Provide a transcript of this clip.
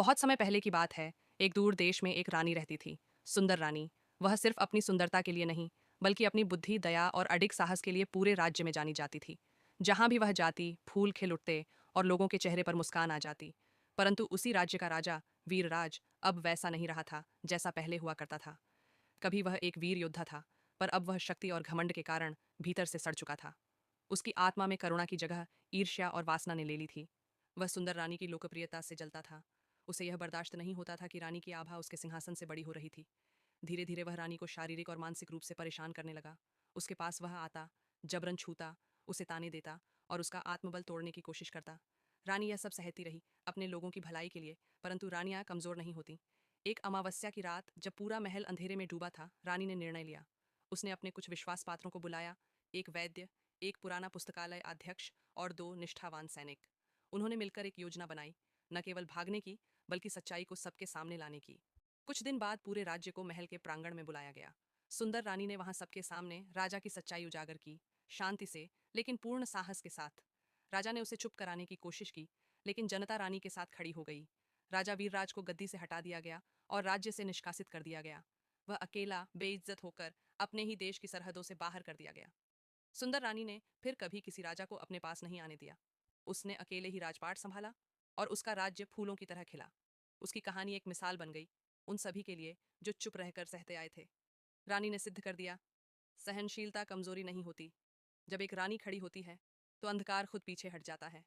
बहुत समय पहले की बात है। एक दूर देश में एक रानी रहती थी। सुंदर रानी। वह सिर्फ अपनी सुंदरता के लिए नहीं, बल्कि अपनी बुद्धि, दया और अडिग साहस के लिए पूरे राज्य में जानी जाती थी। जहां भी वह जाती, फूल खिल उठते और लोगों के चेहरे पर मुस्कान आ जाती। परंतु उसी राज्य का राजा, वीरराज, अब वैसा नहीं रहा था जैसा पहले हुआ करता था। कभी वह एक वीर योद्धा था, पर अब वह शक्ति और घमंड के कारण भीतर से सड़ चुका था। उसकी आत्मा में करुणा की जगह ईर्ष्या और वासना ने ले ली थी। वह सुंदर रानी की लोकप्रियता से जलता था। उसे यह बर्दाश्त नहीं होता था कि रानी की आभा उसके सिंहासन से बड़ी हो रही थी। धीरे धीरे वह रानी को शारीरिक और मानसिक रूप से परेशान करने लगा। उसके पास वह आता, जबरन छूता, उसे ताने देता और उसका आत्मबल तोड़ने की कोशिश करता। रानी यह सब सहती रही, अपने लोगों की भलाई के लिए। परंतु रानियां कमजोर नहीं होती। एक अमावस्या की रात, जब पूरा महल अंधेरे में डूबा था, रानी ने निर्णय लिया। उसने अपने कुछ विश्वास पात्रों को बुलाया। एक वैद्य, एक पुराना पुस्तकालय अध्यक्ष और दो निष्ठावान सैनिक। उन्होंने मिलकर एक योजना बनाई, न केवल भागने की, बल्कि सच्चाई को सबके सामने लाने की। कुछ दिन बाद पूरे राज्य को महल के प्रांगण में बुलाया गया। सुंदर रानी ने वहां सबके सामने राजा की सच्चाई उजागर की, शांति से, लेकिन पूर्ण साहस के साथ। राजा ने उसे चुप कराने की कोशिश की, लेकिन जनता रानी के साथ खड़ी हो गई। राजा वीरराज को गद्दी से हटा दिया गया और राज्य से निष्कासित कर दिया गया। वह अकेला, बेइज्जत होकर अपने ही देश की सरहदों से बाहर कर दिया गया। सुंदर रानी ने फिर कभी किसी राजा को अपने पास नहीं आने दिया। उसने अकेले ही राजपाट संभाला और उसका राज्य फूलों की तरह खिला। उसकी कहानी एक मिसाल बन गई उन सभी के लिए जो चुप रहकर सहते आए थे। रानी ने सिद्ध कर दिया, सहनशीलता कमजोरी नहीं होती। जब एक रानी खड़ी होती है तो अंधकार खुद पीछे हट जाता है।